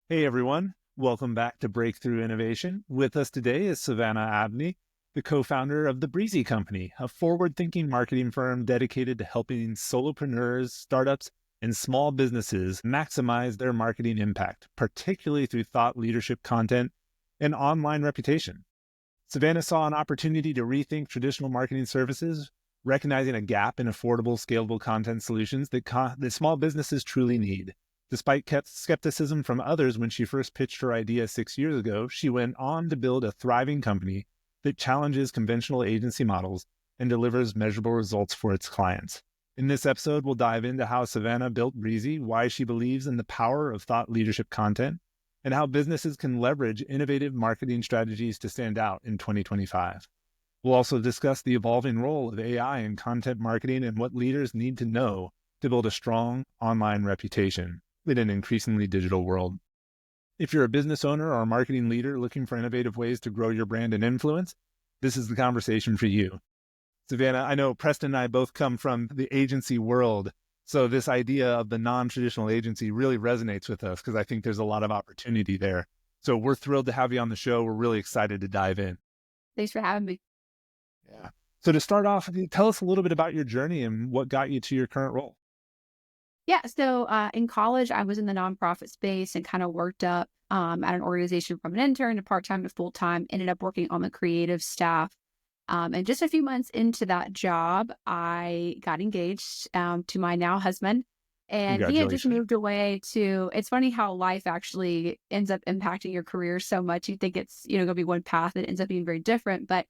Hey everyone, welcome back to Breakthrough Innovation. With us today is Savannah Abney, the co-founder of the Breezy Company, a forward-thinking marketing firm dedicated to helping solopreneurs, startups, and small businesses maximize their marketing impact, particularly through thought leadership content and online reputation. Savannah saw an opportunity to rethink traditional marketing services, recognizing a gap in affordable, scalable content solutions that small businesses truly need. Despite skepticism from others when she first pitched her idea 6 years ago, she went on to build a thriving company that challenges conventional agency models and delivers measurable results for its clients. In this episode, we'll dive into how Savannah built Breezy, why she believes in the power of thought leadership content, and how businesses can leverage innovative marketing strategies to stand out in 2025. We'll also discuss the evolving role of AI in content marketing and what leaders need to know to build a strong online reputation in an increasingly digital world. If you're a business owner or a marketing leader looking for innovative ways to grow your brand and influence, this is the conversation for you. Savannah, I know Preston and I both come from the agency world, so this idea of the non-traditional agency really resonates with us because I think there's a lot of opportunity there. So we're thrilled to have you on the show. We're really excited to dive in. Thanks for having me. Yeah. So to start off, tell us a little bit about your journey and what got you to your current role. Yeah, so in college, I was in the nonprofit space and kind of worked up at an organization from an intern to part-time to full-time, ended up working on the creative staff. And just a few months into that job, I got engaged to my now husband. And he had just Congratulations. moved away to, it's funny how life actually ends up impacting your career so much. You think it's, going to be one path, it ends up being very different. But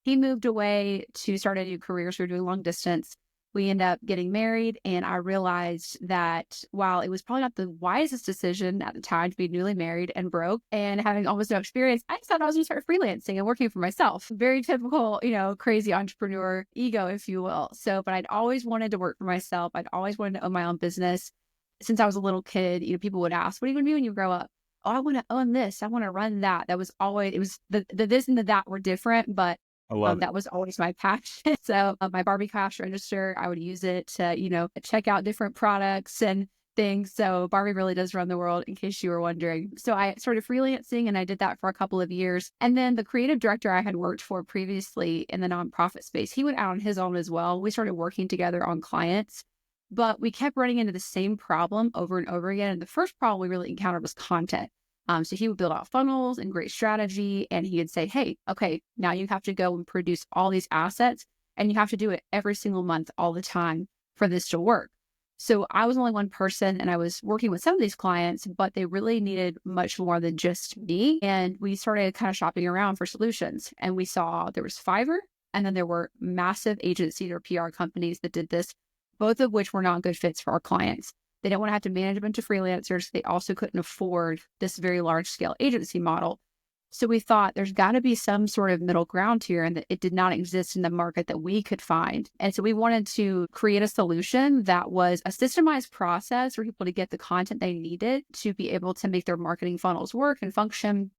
he moved away to start a new career. So we're doing long distance. We end up getting married, and I realized that while it was probably not the wisest decision at the time to be newly married and broke and having almost no experience, I decided I was going to start freelancing and working for myself. Very typical, crazy entrepreneur ego, if you will. So, but I'd always wanted to work for myself. I'd always wanted to own my own business. Since I was a little kid, people would ask, "What are you going to be when you grow up?" "Oh, I want to own this. I want to run that." That was always, it was the this and the that were different, but I love it. that was always my passion. So my Barbie cash register, I would use it to, check out different products and things. So Barbie really does run the world, in case you were wondering. So I started freelancing and I did that for a couple of years. And then the creative director I had worked for previously in the nonprofit space, he went out on his own as well. We started working together on clients, but we kept running into the same problem over and over again. And the first problem we really encountered was content. So he would build out funnels and great strategy, and he would say, "Hey, okay, now you have to go and produce all these assets, and you have to do it every single month, all the time for this to work." So I was only one person, and I was working with some of these clients, but they really needed much more than just me. And we started kind of shopping around for solutions, and we saw there was Fiverr, and then there were massive agencies or PR companies that did this, both of which were not good fits for our clients. They didn't want to have to manage a bunch of freelancers. They also couldn't afford this very large scale agency model. So we thought there's got to be some sort of middle ground here, and that it did not exist in the market that we could find. And so we wanted to create a solution that was a systemized process for people to get the content they needed to be able to make their marketing funnels work and function,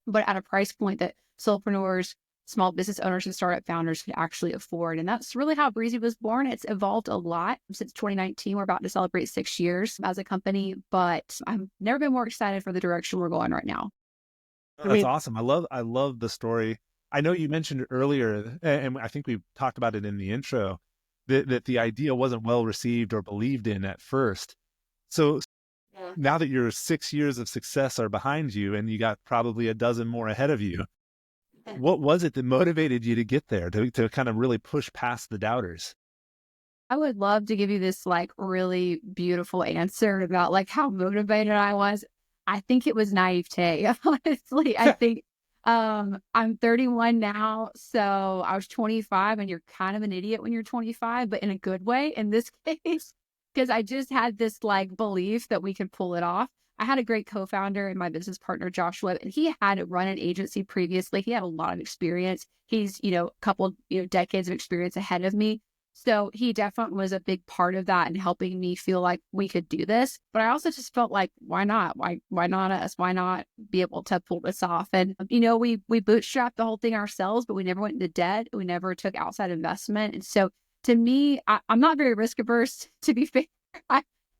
but at a price point that solopreneurs, small business owners, and startup founders could actually afford. And that's really how Breezy was born. It's evolved a lot since 2019. We're about to celebrate 6 years as a company, but I've never been more excited for the direction we're going right now. Oh, that's awesome. I love the story. I know you mentioned earlier, and I think we talked about it in the intro, that the idea wasn't well received or believed in at first. So Yeah. now that your 6 years of success are behind you and you got probably a dozen more ahead of you, what was it that motivated you to get there, to kind of really push past the doubters? I would love to give you this like really beautiful answer about like how motivated I was. I think it was naivete. Honestly, I think I'm 31 now, so I was 25, and you're kind of an idiot when you're 25, but in a good way in this case, because I just had this like belief that we could pull it off. I had a great co-founder and my business partner, Joshua, and he had run an agency previously. He had a lot of experience. He's, a couple, decades of experience ahead of me. So he definitely was a big part of that and helping me feel like we could do this. But I also just felt like, why not? Why not us? Why not be able to pull this off? And we bootstrapped the whole thing ourselves, but we never went into debt. We never took outside investment. And so to me, I'm not very risk averse, to be fair.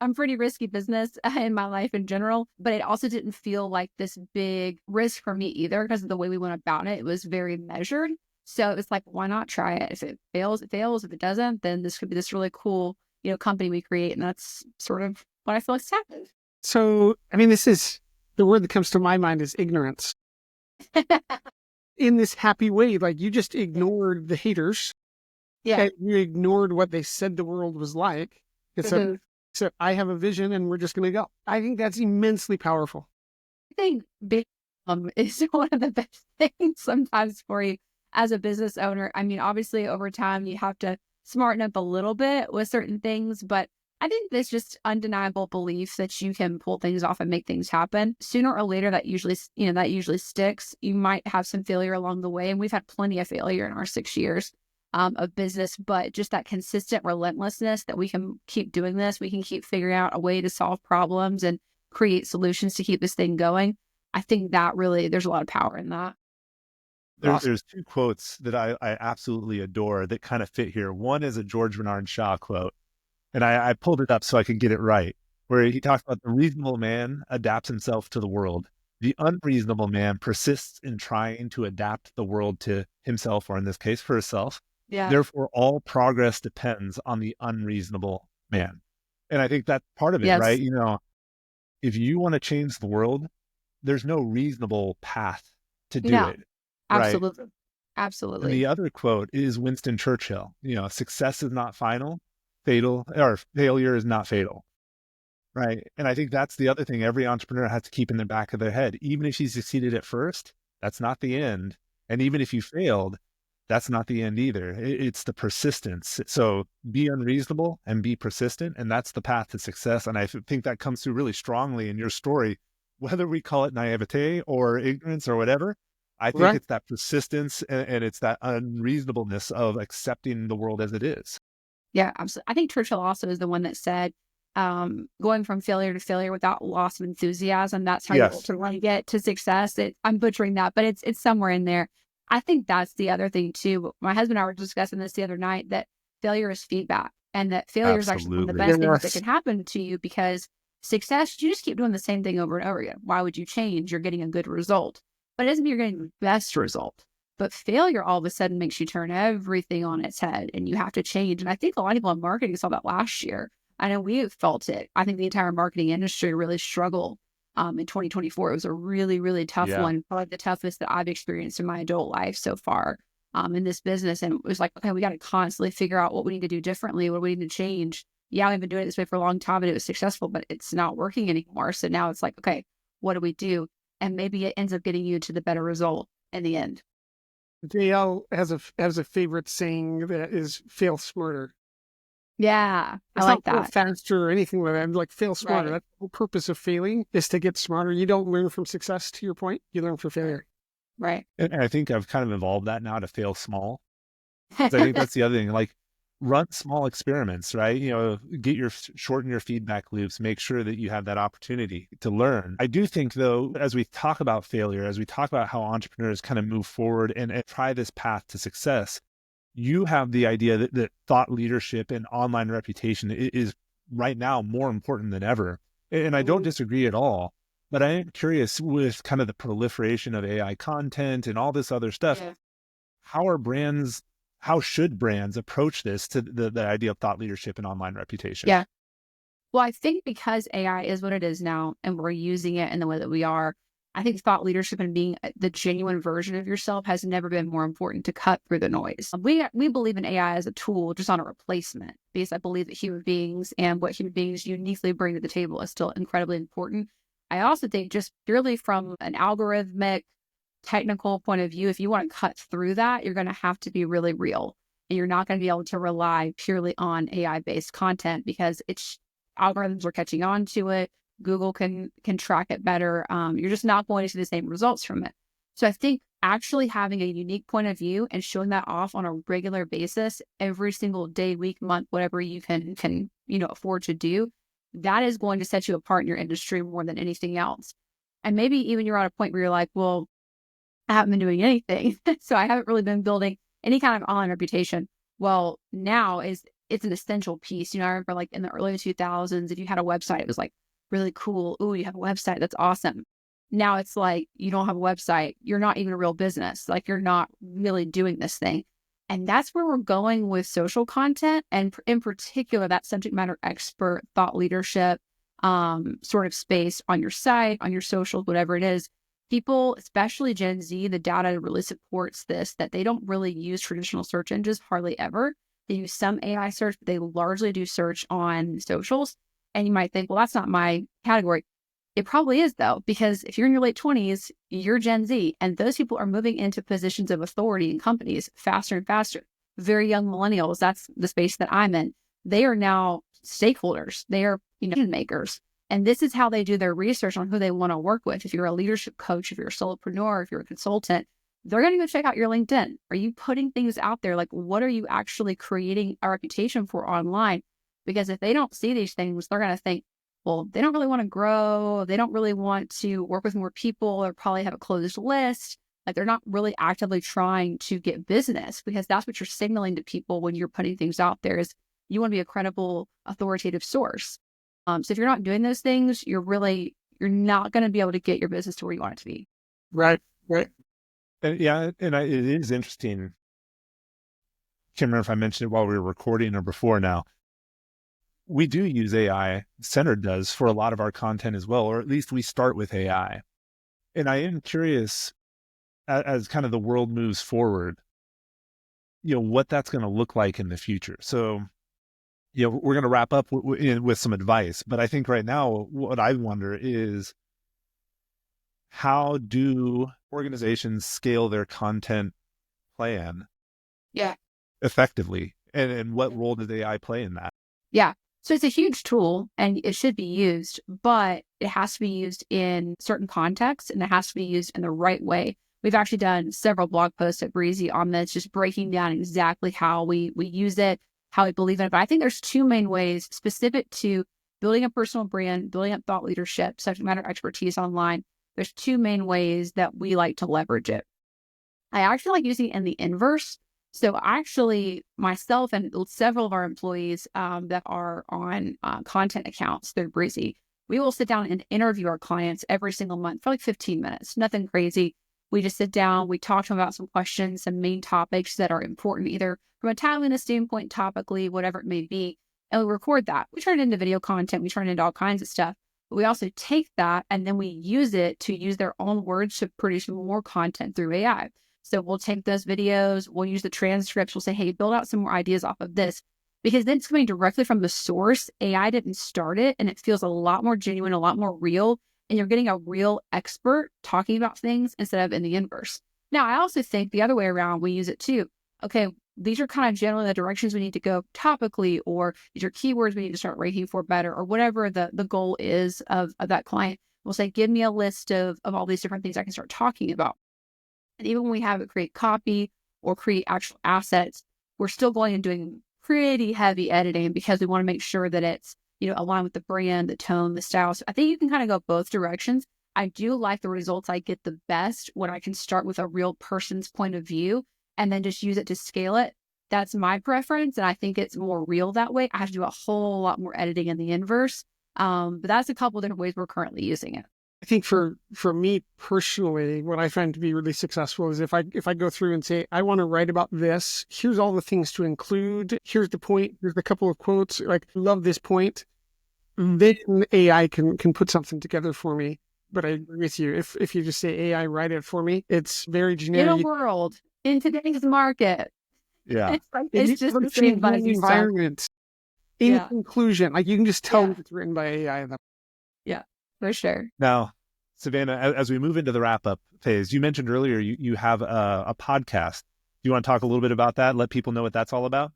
I'm pretty risky business in my life in general, but it also didn't feel like this big risk for me either because of the way we went about it. It was very measured. So it was like, why not try it? If it fails, it fails. If it doesn't, then this could be this really cool, company we create. And that's sort of what I feel like has happened. So, I mean, this is the word that comes to my mind is ignorance. In this happy way, like you just ignored the haters. Yeah. And you ignored what they said the world was like. And so I have a vision and we're just going to go. I think that's immensely powerful. I think being is one of the best things sometimes for you as a business owner. I mean, obviously over time you have to smarten up a little bit with certain things, but I think there's just undeniable belief that you can pull things off and make things happen. Sooner or later, that usually sticks. You might have some failure along the way, and we've had plenty of failure in our 6 years of business, but just that consistent relentlessness that we can keep doing this, we can keep figuring out a way to solve problems and create solutions to keep this thing going. I think that really, there's a lot of power in that. There's two quotes that I absolutely adore that kind of fit here. One is a George Bernard Shaw quote, and I pulled it up so I could get it right, where he talks about the reasonable man adapts himself to the world. The unreasonable man persists in trying to adapt the world to himself, or in this case, for herself. Yeah. Therefore, all progress depends on the unreasonable man. And I think that's part of it, Yes. right? If you want to change the world, there's no reasonable path to do No, it, right? absolutely. And Absolutely. the other quote is Winston Churchill, success is not final, or failure is not fatal, right? And I think that's the other thing every entrepreneur has to keep in the back of their head. Even if you succeeded at first, that's not the end. And even if you failed, that's not the end either. It's the persistence. So be unreasonable and be persistent. And that's the path to success. And I think that comes through really strongly in your story, whether we call it naivete or ignorance or whatever. I think Right. it's that persistence and it's that unreasonableness of accepting the world as it is. Yeah, absolutely. I think Churchill also is the one that said, going from failure to failure without loss of enthusiasm, that's how you Yes. ultimately get to success. I'm butchering that, but it's somewhere in there. I think that's the other thing too. My husband and I were discussing this the other night, that failure is feedback, and that failure is actually one of the Absolutely. best things that Yes. can happen to you, because success, you just keep doing the same thing over and over again. Why would you change? You're getting a good result, but it doesn't mean you're getting the best result. But failure all of a sudden makes you turn everything on its head and you have to change. And I think a lot of people in marketing saw that last year. I know we have felt it. I think the entire marketing industry really struggled in 2024. It was a really, really tough Yeah. one, probably the toughest that I've experienced in my adult life so far in this business. And it was like, okay, we got to constantly figure out what we need to do differently, what we need to change. Yeah, we've been doing it this way for a long time and it was successful, but it's not working anymore. So now it's like, okay, what do we do? And maybe it ends up getting you to the better result in the end. JL has a favorite saying that is fail smarter. Yeah, I It's like not fail that. faster or anything like that. Like fail smarter. Right. That's the whole purpose of failing, is to get smarter. You don't learn from success, to your point. You learn from failure. Right. And I think I've kind of evolved that now to fail small. So I think that's the other thing, like run small experiments, right? Shorten your feedback loops, make sure that you have that opportunity to learn. I do think though, as we talk about failure, as we talk about how entrepreneurs kind of move forward and try this path to success, you have the idea that thought leadership and online reputation is right now more important than ever. And I don't disagree at all, but I am curious with kind of the proliferation of AI content and all this other stuff, Yeah. how should brands approach this to the idea of thought leadership and online reputation? Yeah. Well, I think because AI is what it is now and we're using it in the way that we are, I think thought leadership and being the genuine version of yourself has never been more important to cut through the noise. We believe in AI as a tool, just not a replacement, because I believe that human beings and what human beings uniquely bring to the table is still incredibly important. I also think just purely from an algorithmic technical point of view, if you want to cut through that, you're going to have to be really real. And you're not going to be able to rely purely on AI based content because it's algorithms are catching on to it. Google can track it better. You're just not going to see the same results from it. So I think actually having a unique point of view and showing that off on a regular basis, every single day, week, month, whatever you can afford to do, that is going to set you apart in your industry more than anything else. And maybe even you're at a point where you're like, well, I haven't been doing anything. So I haven't really been building any kind of online reputation. Well, now is it's an essential piece. I remember like in the early 2000s, if you had a website, it was like really cool. Oh, you have a website. That's awesome. Now it's like, you don't have a website. You're not even a real business. Like, you're not really doing this thing. And that's where we're going with social content. And in particular, that subject matter expert, thought leadership, sort of space on your site, on your socials, whatever it is. People, especially Gen Z, the data really supports this, that they don't really use traditional search engines hardly ever. They use some AI search, but they largely do search on socials. And you might think, well, that's not my category. It probably is, though, because if you're in your late 20s, you're Gen Z, and those people are moving into positions of authority in companies faster and faster. Very young millennials, that's the space that I'm in. They are now stakeholders. They are, decision makers. And this is how they do their research on who they want to work with. If you're a leadership coach, if you're a solopreneur, if you're a consultant, they're going to go check out your LinkedIn. Are you putting things out there? Like, what are you actually creating a reputation for online? Because if they don't see these things, they're going to think, well, they don't really want to grow. They don't really want to work with more people, or probably have a closed list. Like, they're not really actively trying to get business, because that's what you're signaling to people when you're putting things out there, is you want to be a credible, authoritative source. So if you're not doing those things, you're not going to be able to get your business to where you want it to be. Right. Right. And it is interesting. Can't remember if I mentioned it while we were recording or before now. We do use AI, Centered does, for a lot of our content as well, or at least we start with AI. And I am curious, as kind of the world moves forward, what that's going to look like in the future. So, we're going to wrap up with some advice, but I think right now, what I wonder is, how do organizations scale their content plan effectively? And what role does AI play in that? Yeah. So it's a huge tool and it should be used, but it has to be used in certain contexts, and it has to be used in the right way. We've actually done several blog posts at Breezy on this, just breaking down exactly how we use it, how we believe in it. But I think there's two main ways specific to building a personal brand, building up thought leadership, subject matter expertise online. There's two main ways that we like to leverage it. I actually like using it in the inverse. So actually, myself and several of our employees that are on content accounts through Breezy, we will sit down and interview our clients every single month for like 15 minutes, nothing crazy. We just sit down, we talk to them about some questions, some main topics that are important, either from a timeliness standpoint, topically, whatever it may be. And we record that. We turn it into video content, we turn it into all kinds of stuff. But we also take that and then we use it to use their own words to produce more content through AI. So we'll take those videos, we'll use the transcripts, we'll say, hey, build out some more ideas off of this, because then it's coming directly from the source. AI didn't start it, and it feels a lot more genuine, a lot more real, and you're getting a real expert talking about things instead of in the inverse. Now, I also think the other way around, we use it too. Okay, these are kind of generally the directions we need to go topically, or these are keywords we need to start ranking for better, or whatever the goal is of that client. We'll say, give me a list of all these different things I can start talking about. And even when we have it create copy or create actual assets, we're still going and doing pretty heavy editing, because we want to make sure that it's, aligned with the brand, the tone, the style. So I think you can kind of go both directions. I do like the results I get the best when I can start with a real person's point of view and then just use it to scale it. That's my preference. And I think it's more real that way. I have to do a whole lot more editing in the inverse. But that's a couple of different ways we're currently using it. I think for me personally, what I find to be really successful is if I go through and say, I want to write about this, here's all the things to include, here's the point, here's a couple of quotes, like, love this point, then AI can put something together for me. But I agree with you. If you just say AI, write it for me, it's very generic. In a world, in today's market. Yeah. It's just the same environment. In conclusion, like, you can just tell it's written by AI. Yeah, for sure. Now, Savannah, as we move into the wrap-up phase, you mentioned earlier you have a podcast. Do you want to talk a little bit about that? Let people know what that's all about?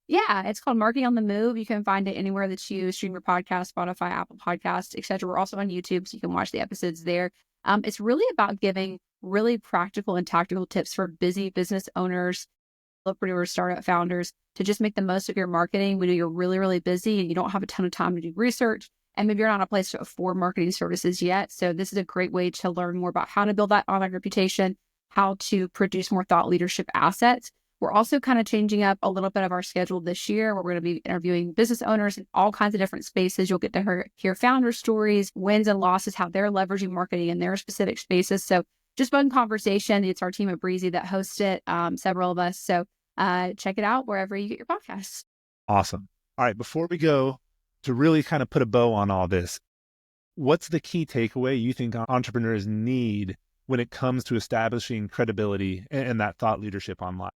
Yeah, it's called Marketing on the Move. You can find it anywhere that you stream your podcast, Spotify, Apple Podcasts, etc. We're also on YouTube, so you can watch the episodes there. It's really about giving really practical and tactical tips for busy business owners, solopreneurs, startup founders, to just make the most of your marketing. We know you're really, really busy and you don't have a ton of time to do research, and maybe you're not in a place to afford marketing services yet. So this is a great way to learn more about how to build that online reputation, how to produce more thought leadership assets We're also kind of changing up a little bit of our schedule this year, where we're going to be interviewing business owners in all kinds of different spaces. You'll get to hear founder stories, wins and losses, how they're leveraging marketing in their specific spaces. So just fun conversation. It's our team at Breezy that hosts it, several of us. So check it out wherever you get your podcasts. Awesome. All right. Before we go, to really kind of put a bow on all this, what's the key takeaway you think entrepreneurs need when it comes to establishing credibility and that thought leadership online?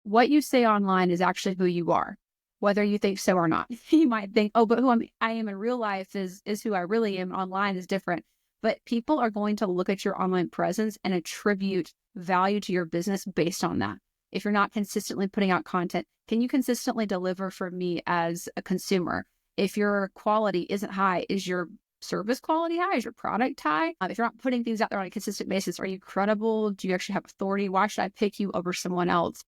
What you say online is actually who you are, whether you think so or not. You might think, oh, but I am in real life is who I really am. Online is different. But people are going to look at your online presence and attribute value to your business based on that. If you're not consistently putting out content, can you consistently deliver for me as a consumer? If your quality isn't high, is your service quality high? Is your product high? If you're not putting things out there on a consistent basis, are you credible? Do you actually have authority? Why should I pick you over someone else?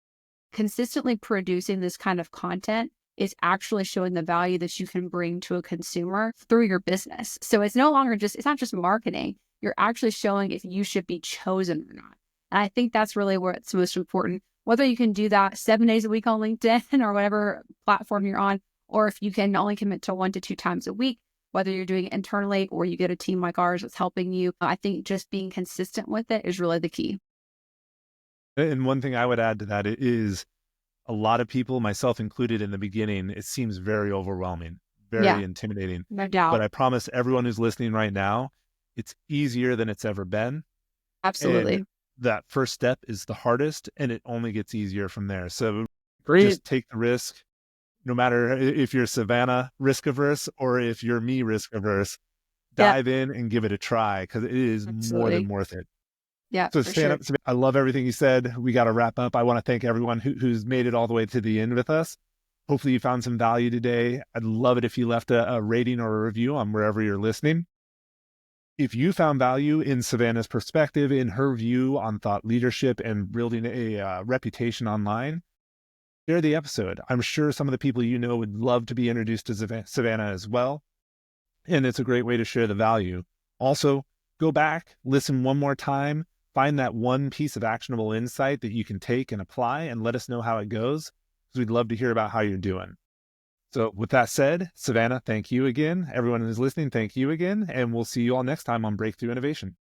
Consistently producing this kind of content is actually showing the value that you can bring to a consumer through your business. So it's no longer it's not just marketing. You're actually showing if you should be chosen or not. And I think that's really where it's most important. Whether you can do that 7 days a week on LinkedIn or whatever platform you're on, or if you can only commit to 1 to 2 times a week, whether you're doing it internally or you get a team like ours that's helping you, I think just being consistent with it is really the key. And one thing I would add to that is a lot of people, myself included in the beginning, it seems very overwhelming, Yeah, very intimidating. no But doubt. I promise everyone who's listening right now, it's easier than it's ever been. And Absolutely. that first step is the hardest, and it only gets easier from there. So Great. just take the risk, no matter if you're Savannah risk averse or if you're me risk averse, Yeah, dive in and give it a try because it is more than absolutely. worth it. Yeah, So for sure. Savannah, I love everything you said. We got to wrap up. I want to thank everyone who's made it all the way to the end with us. Hopefully you found some value today. I'd love it if you left a rating or a review on wherever you're listening. If you found value in Savannah's perspective, in her view on thought leadership and building a reputation online, share the episode. I'm sure some of the people you know would love to be introduced to Savannah as well. And it's a great way to share the value. Also, go back, listen one more time, find that one piece of actionable insight that you can take and apply, and let us know how it goes, because we'd love to hear about how you're doing. So with that said, Savannah, thank you again. Everyone who's listening, thank you again. And we'll see you all next time on Breakthrough Innovation.